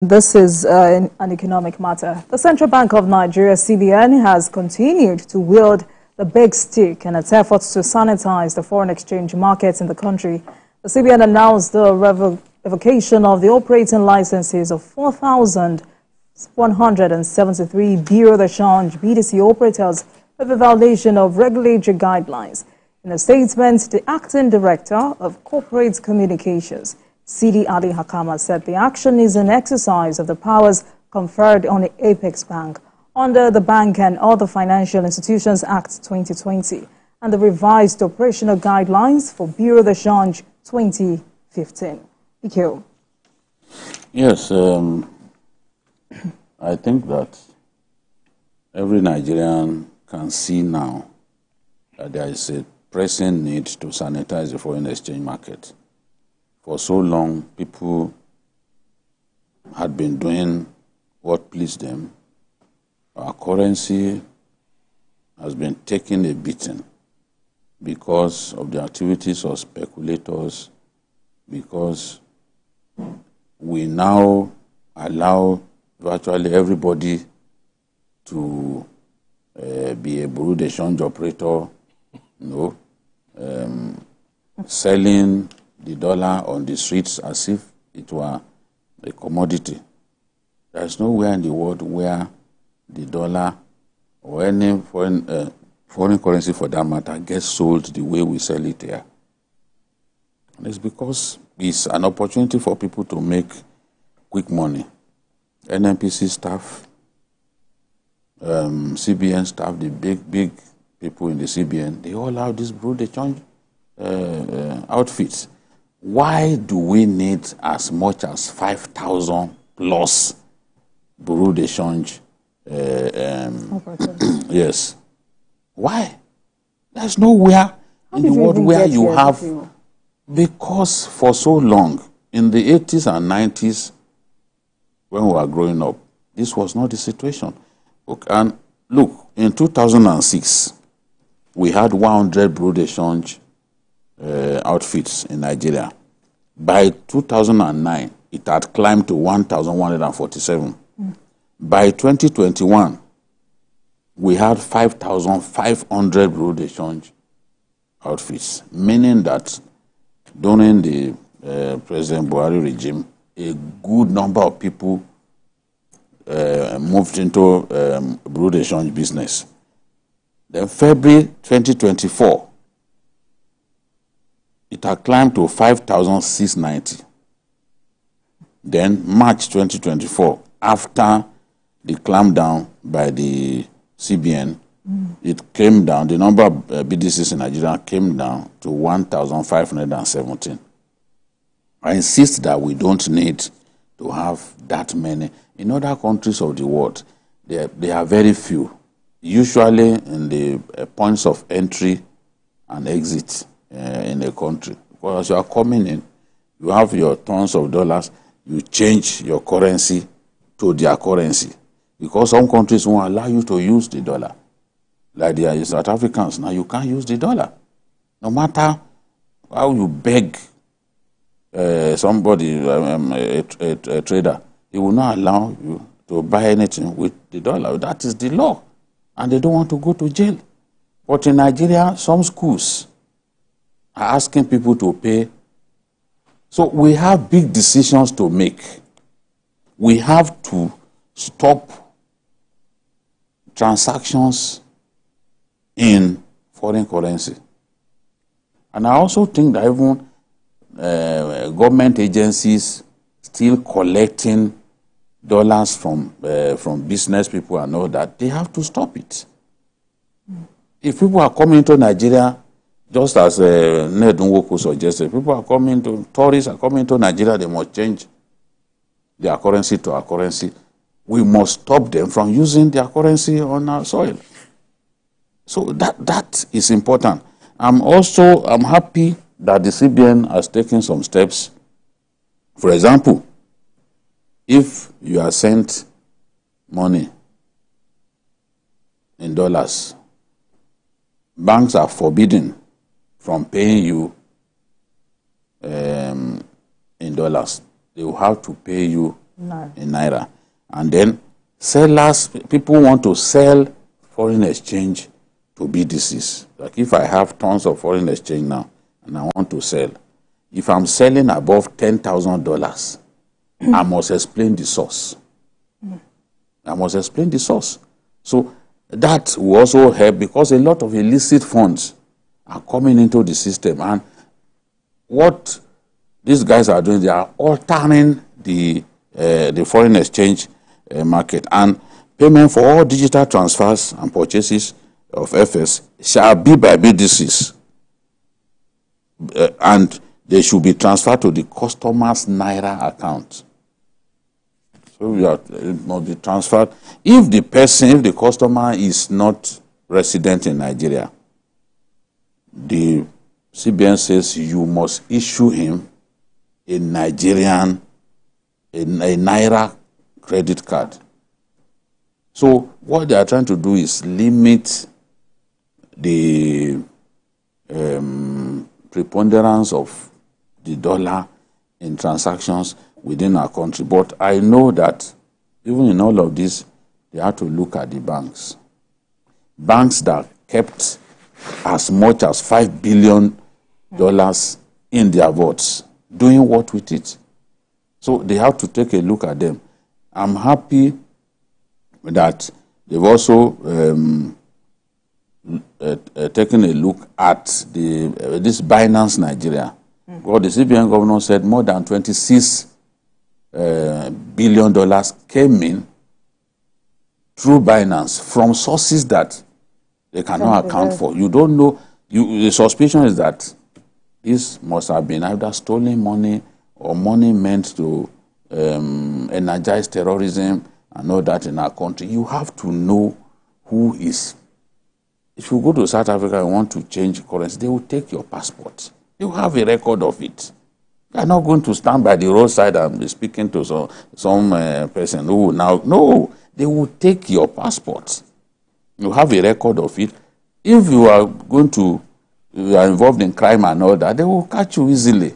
This is an economic matter. The Central Bank of Nigeria, CBN, has continued to wield the big stick in its efforts to sanitize the foreign exchange markets in the country. The CBN announced the revocation of the operating licenses of 4,173 Bureau de Change BDC operators with a violation of regulatory guidelines. In a statement, the acting director of corporate communications, Sidi Ali Hakama, said the action is an exercise of the powers conferred on the Apex Bank under the Bank and Other Financial Institutions Act 2020 and the revised operational guidelines for Bureau de Change 2015. Ikeo. Yes, I think that every Nigerian can see now that there is a pressing need to sanitize the foreign exchange market. For so long, people had been doing what pleased them. Our currency has been taking a beating because of the activities of speculators, because we now allow virtually everybody to be a bureau de change operator, selling the dollar on the streets as if it were a commodity. There is nowhere in the world where the dollar or any foreign currency for that matter gets sold the way we sell it here. And it's because it's an opportunity for people to make quick money. NNPC staff, CBN staff, the big people in the CBN, they all have this bureau de change outfits. Why do we need as much as 5,000 plus bureau de change? Yes. Why? There's nowhere in the world where you have, because for so long, in the 80s and 90s, when we were growing up, this was not the situation. And look, in 2006, we had 100 bureau de change outfits in Nigeria. By 2009, it had climbed to 1,147. By 2021, we had 5,500 bureau de change outfits, meaning that during the President Buhari regime, a good number of people moved into bureau de change business. Then February 2024, it had climbed to 5,690. Then March 2024, after the clampdown by the CBN, it came down, the number of BDCs in Nigeria came down to 1,517. I insist that we don't need to have that many. In other countries of the world, they are very few, usually in the points of entry and exit in a country. Because as you are coming in, you have your tons of dollars, you change your currency to their currency. Because some countries won't allow you to use the dollar. Like the South Africans, now you can't use the dollar. No matter how you beg somebody, a trader, he will not allow you to buy anything with the dollar. That is the law. And they don't want to go to jail. But in Nigeria, some schools are asking people to pay. So we have big decisions to make. We have to stop transactions in foreign currency. And I also think that even government agencies still collecting dollars from business people and all that, they have to stop it. If people are coming to Nigeria, just as Ned Nwoko suggested, tourists are coming to Nigeria, they must change their currency to our currency. We must stop them from using their currency on our soil. So that is important. I'm happy that the CBN has taken some steps. For example, if you are sent money in dollars, banks are forbidden from paying you in dollars. They will have to pay you in Naira. And then sellers, people want to sell foreign exchange to BDCs. Like if I have tons of foreign exchange now and I want to sell, if I'm selling above $10,000, I must explain the source. I must explain the source. So that will also help, because a lot of illicit funds are coming into the system. And what these guys are doing, they are altering the foreign exchange market. And payment for all digital transfers and purchases of FS shall be by BDCs. And they should be transferred to the customer's Naira account. So it must be transferred. If the customer is not resident in Nigeria, the CBN says you must issue him a Nigerian, a Naira credit card. So what they are trying to do is limit the preponderance of the dollar in transactions within our country. But I know that even in all of this, they have to look at the banks. Banks that kept as much as $5 billion in their vaults, doing what with it? So they have to take a look at them. I'm happy that they've also taken a look at this Binance Nigeria. Well, the CBN governor said more than $26 billion came in through Binance from sources that they cannot account for. You don't know. The suspicion is that this must have been either stolen money or money meant to energize terrorism and all that in our country. You have to know who is. If you go to South Africa and want to change currency, they will take your passport. They will have a record of it. They are not going to stand by the roadside and be speaking to some person who will now. No, they will take your passport. You have a record of it. If you are involved in crime and all that, they will catch you easily.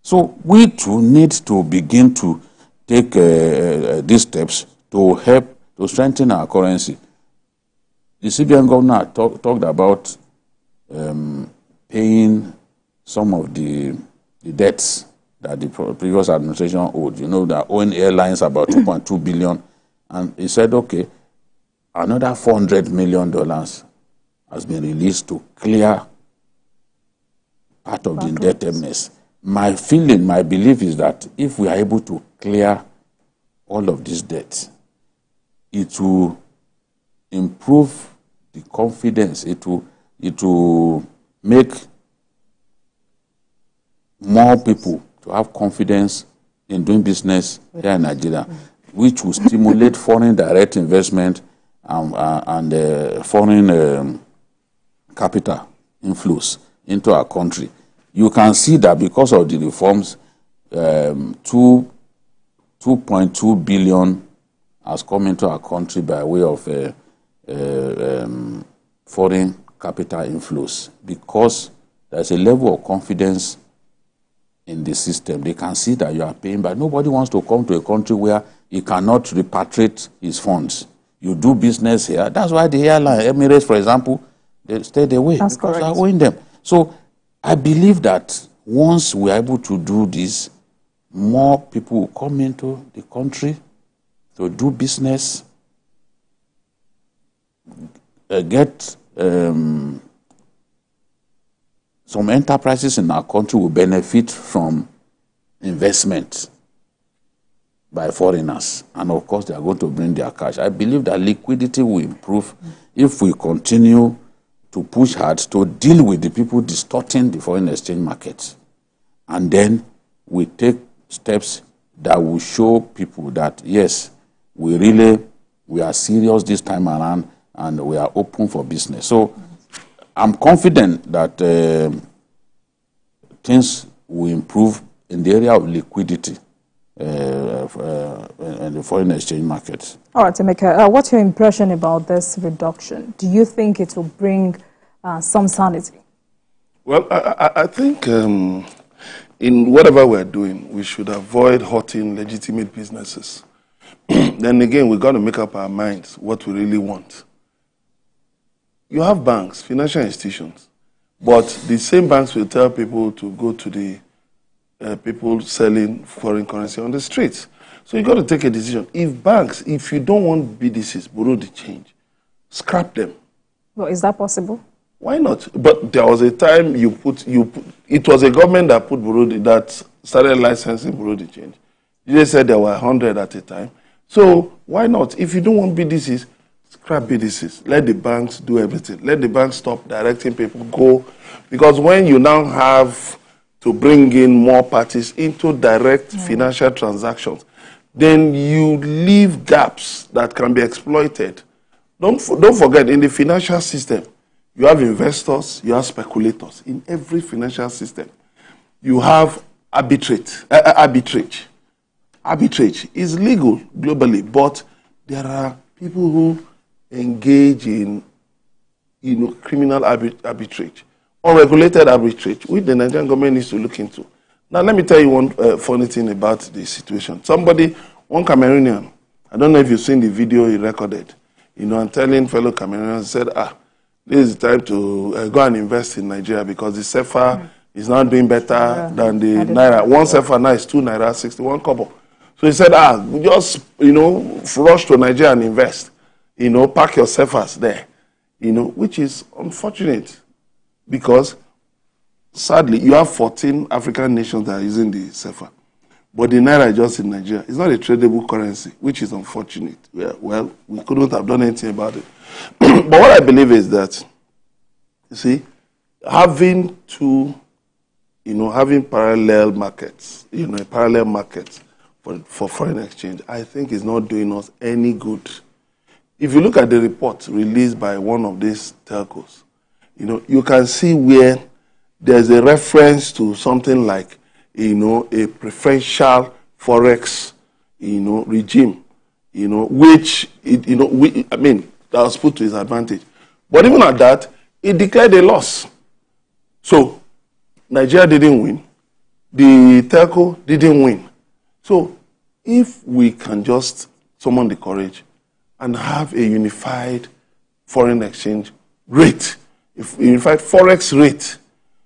So we too need to begin to take these steps to help to strengthen our currency. The CBN governor talked about paying some of the debts that the previous administration owed. You know, they're owing airlines about $2.2 billion. And he said, okay, another $400 million has been released to clear part of the indebtedness. My feeling, my belief is that if we are able to clear all of these debts, it will improve the confidence. It will make more people to have confidence in doing business here in Nigeria, which will stimulate foreign direct investment and foreign capital inflows into our country. You can see that because of the reforms, 2.2 billion has come into our country by way of foreign capital inflows, because there's a level of confidence in the system. They can see that you are paying, but nobody wants to come to a country where he cannot repatriate his funds. You do business here. That's why the airline, Emirates, for example, they stayed away. That's because correct. they are owing them. So I believe that once we are able to do this, more people will come into the country to do business, get some enterprises in our country will benefit from investment by foreigners. And of course, they are going to bring their cash. I believe that liquidity will improve if we continue to push hard to deal with the people distorting the foreign exchange market. And then we take steps that will show people that, yes, we are serious this time around and we are open for business. So I'm confident that things will improve in the area of liquidity in the foreign exchange market. All right, Emeka, what's your impression about this reduction? Do you think it will bring some sanity? Well, I think in whatever we're doing, we should avoid hurting legitimate businesses. Then again, we've got to make up our minds what we really want. You have banks, financial institutions, but the same banks will tell people to go to the people selling foreign currency on the streets. So you got to take a decision. If you don't want BDCs, borrow the change, scrap them. Well, is that possible? Why not? But there was a time it was a government that put that started licensing borrow the change. They said there were 100 at a time. So why not? If you don't want BDCs, scrap BDCs. Let the banks do everything. Let the banks stop directing people go. Because when you now have to bring in more parties into direct financial transactions, then you leave gaps that can be exploited. Don't forget, in the financial system, you have investors, you have speculators. In every financial system, you have arbitrage. Arbitrage is legal globally, but there are people who engage in criminal arbitrage, unregulated arbitrage, which the Nigerian government needs to look into. Now, let me tell you one funny thing about the situation. One Cameroonian, I don't know if you've seen the video he recorded, and telling fellow Cameroonians, said, this is the time to go and invest in Nigeria because the CFA is now doing better than the Naira. One CFA now is 2 Naira, 61 kobo. So he said, just, rush to Nigeria and invest. Pack your CFAs there. Which is unfortunate because, sadly, you have 14 African nations that are using the CFA. But the Naira is just in Nigeria. It's not a tradable currency, which is unfortunate. Well, we couldn't have done anything about it. But what I believe is that, you see, having parallel markets, a parallel market for foreign exchange, I think is not doing us any good. If you look at the report released by one of these telcos, you can see where there's a reference to something like, a preferential forex, regime, which, that was put to his advantage. But even at that, it declared a loss. So, Nigeria didn't win. The telco didn't win. So, if we can just summon the courage and have a unified foreign exchange rate, a unified forex rate,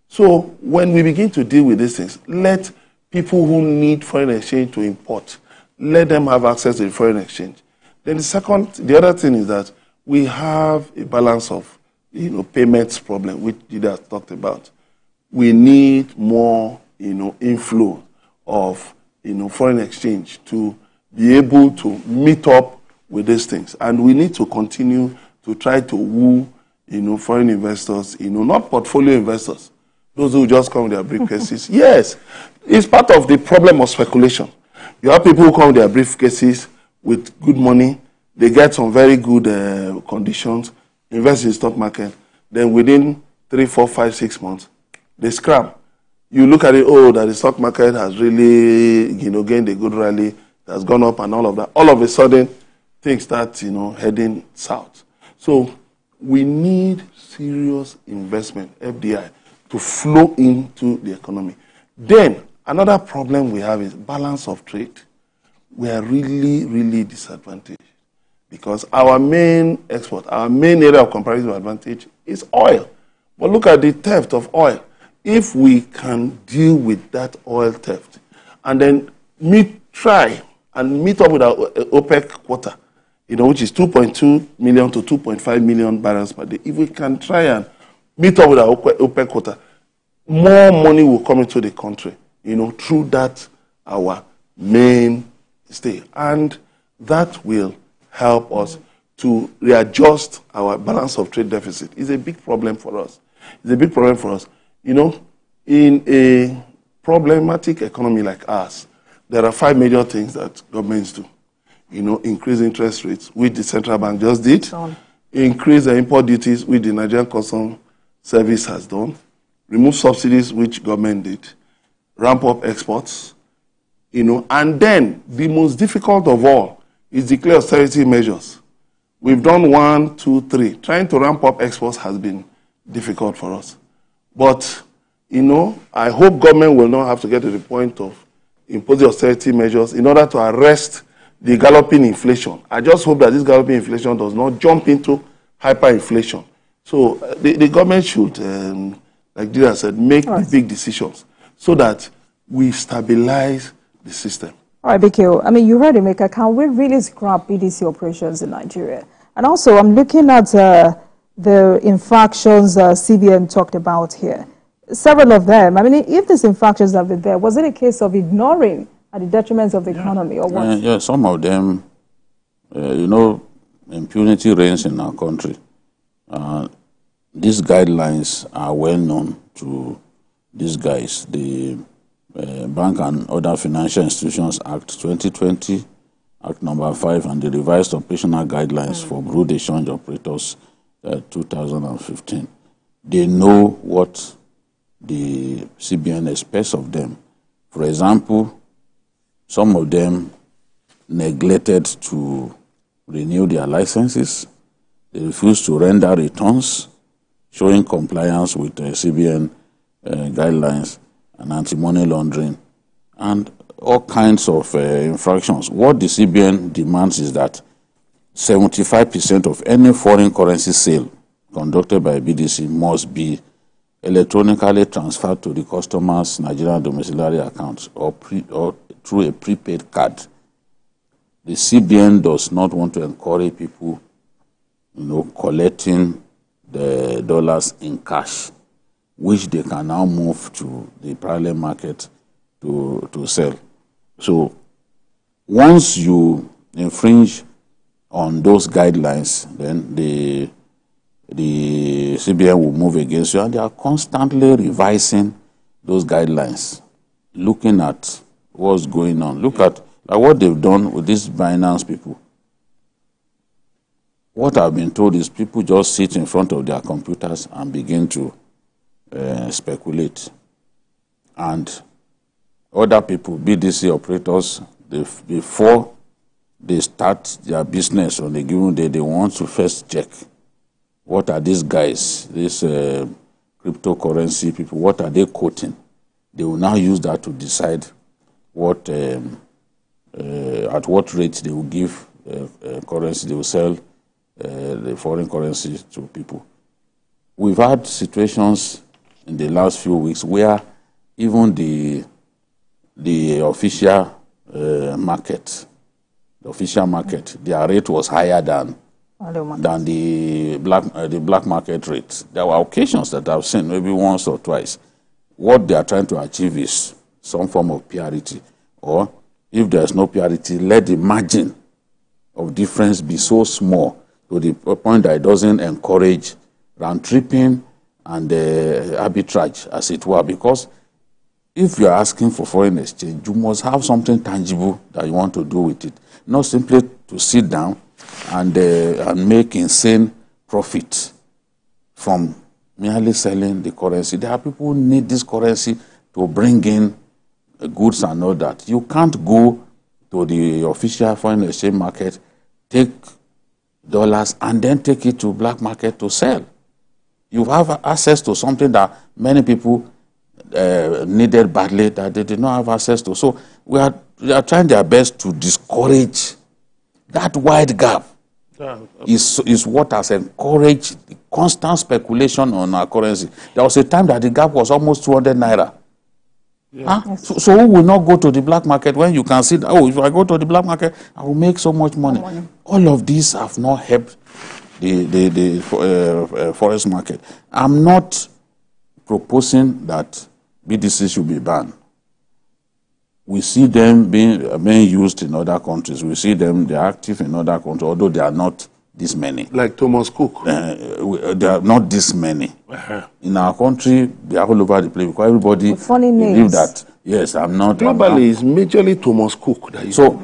so when we begin to deal with these things, let people who need foreign exchange to import, let them have access to the foreign exchange. Then the other thing is that we have a balance of, payments problem, which Jida talked about. We need more, inflow of, foreign exchange to be able to meet up with these things. And we need to continue to try to woo, foreign investors, not portfolio investors, those who just come with their briefcases. Yes, it's part of the problem of speculation. You have people who come with their briefcases with good money, they get some very good conditions, invest in the stock market, then within 3, 4, 5, 6 months, they scram. You look at it, that the stock market has really, gained a good rally, it has gone up and all of that. All of a sudden, things start, heading south. So we need serious investment, FDI, to flow into the economy. Then, another problem we have is balance of trade. We are really, really disadvantaged because our main export, our main area of comparative advantage is oil. But look at the theft of oil. If we can deal with that oil theft and then try and meet up with our OPEC quota, which is 2.2 million to 2.5 million barrels per day, if we can try and meet up with our OPEC quota, more money will come into the country, through that, our main stay. And that will help us to readjust our balance of trade deficit. It's a big problem for us. It's a big problem for us. In a problematic economy like ours, there are 5 major things that governments do. Increase interest rates, which the central bank just did. Increase the import duties, which the Nigerian Customs Service has done. Remove subsidies, which government did. Ramp up exports. And then the most difficult of all is declare austerity measures. We've done 1, 2, 3. Trying to ramp up exports has been difficult for us. But, you know, I hope government will not have to get to the point of imposing austerity measures in order to arrest the galloping inflation. I just hope that this galloping inflation does not jump into hyperinflation. So the government should, like Dira said, make the big decisions so that we stabilize the system. All right, BKO. I mean, you heard Emeka. Can we really scrap BDC operations in Nigeria? And also, I'm looking at the infractions CBN talked about here. Several of them. I mean, if these infractions have been there, was it a case of ignoring at the detriment of the economy or what? Yeah, some of them, you know, impunity reigns in our country. These guidelines are well known to these guys. The Bank and Other Financial Institutions Act 2020, Act number 5, and the revised operational guidelines for Bureau de Change operators 2015. They know what the CBN expects of them. For example, some of them neglected to renew their licenses. They refused to render returns showing compliance with CBN guidelines and anti-money laundering and all kinds of infractions. What the CBN demands is that 75% of any foreign currency sale conducted by BDC must be electronically transferred to the customer's Nigerian domiciliary account or through a prepaid card. The CBN does not want to encourage people, you know, collecting the dollars in cash, which they can now move to the parallel market to sell. So once you infringe on those guidelines, then the CBN will move against you, and they are constantly revising those guidelines, looking at what's going on. Look at what they've done with these Binance people. What I've been told is people just sit in front of their computers and begin to speculate. And other people, BDC operators, before they start their business on a given day, they want to first check what are these guys, these cryptocurrency people, what are they quoting? They will now use that to decide what at what rate they will give currency, they will sell the foreign currency to people. We've had situations in the last few weeks where even the official market, their rate was higher than the black market rate. There were occasions that I've seen, maybe once or twice. What they are trying to achieve is some form of parity, or if there's no parity, let the margin of difference be so small to the point that it doesn't encourage round tripping and arbitrage, as it were. Because if you're asking for foreign exchange, you must have something tangible that you want to do with it, not simply to sit down and make insane profit from merely selling the currency. There are people who need this currency to bring in goods and all that. You can't go to the official foreign exchange market, take dollars, and then take it to black market to sell. You have access to something that many people needed badly that they did not have access to. So they are trying their best to discourage that wide gap. Is what has encouraged the constant speculation on our currency. There was a time that the gap was almost 200 Naira. Yeah. Yes. So who will not go to the black market when you can see that, oh, if I go to the black market, I will make so much money. All of these have not helped the forex market. I'm not proposing that BDC should be banned. We see them being used in other countries. We see them, they're active in other countries, although they are not this many. Like Thomas Cook. They are not this many. In our country, they are all over the place because everybody believes that, yes, I'm not. Globally, it's majorly Thomas Cook. So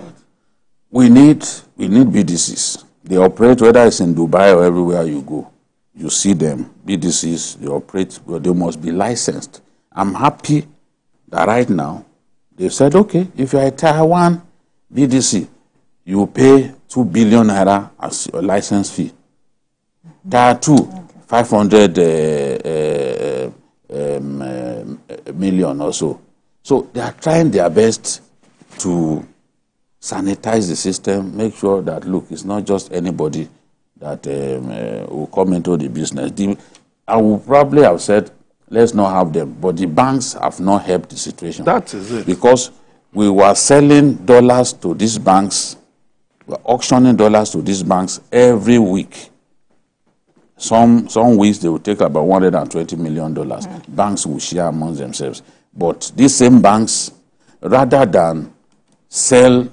we need BDCs. They operate, whether it's in Dubai or everywhere you go. You see them, BDCs, they operate, but they must be licensed. I'm happy that right now, they said, okay, if you're a Taiwan BDC, you pay 2 billion Naira as your license fee. Tier 2, 500 million or so. So they are trying their best to sanitize the system, make sure that, look, it's not just anybody that will come into the business. I would probably have said, let's not have them, but the banks have not helped the situation. That is it. Because we were selling dollars to these banks, we were auctioning dollars to these banks every week. Some weeks they will take about $120 million. Banks will share among themselves. But these same banks, rather than sell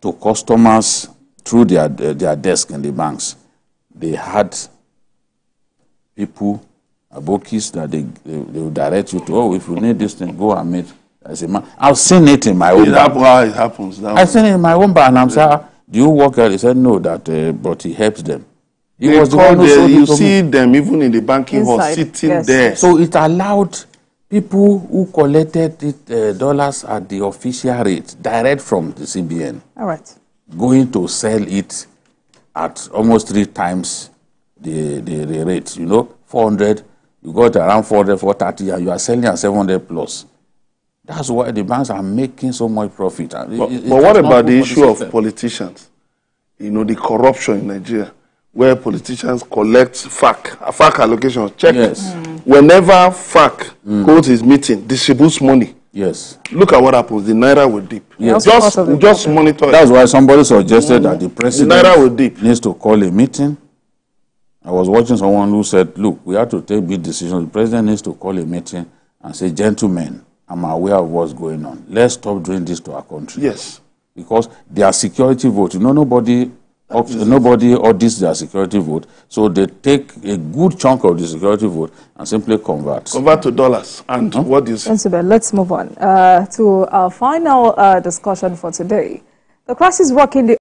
to customers through their desk in the banks, they had people, abokis, that they will direct you to, oh, if you need this thing, go and meet. I say, man, I've seen it in my own bank. How it happens. I've seen it in my own bank, and I'm saying, do you work at it? He said, no, but he helps them. He was the one who sold you it to see me. them even in the banking hall sitting there. So it allowed people who collected dollars at the official rate, direct from the CBN, All right, going to sell it at almost 3 times the rate. You know, 400, you got around 400, 430, and you are selling at 700 plus. That's why the banks are making so much profit. But what about the issue of politicians? You know, the corruption in Nigeria, where politicians collect FAC allocation, check. Yes. Whenever FAC goes his meeting, distributes money. Yes. Look at what happens. The Naira will dip. Yes. Just monitor it. That's why somebody suggested that the president Naira will dip. needs to call a meeting. I was watching someone who said, look, we have to take big decisions. The president needs to call a meeting and say, gentlemen, I'm aware of what's going on. Let's stop doing this to our country. Yes. Because their security vote, you know, nobody audits their security vote. So they take a good chunk of the security vote and simply convert to dollars. And what do you say? Let's move on to our final discussion for today. The crisis rocking the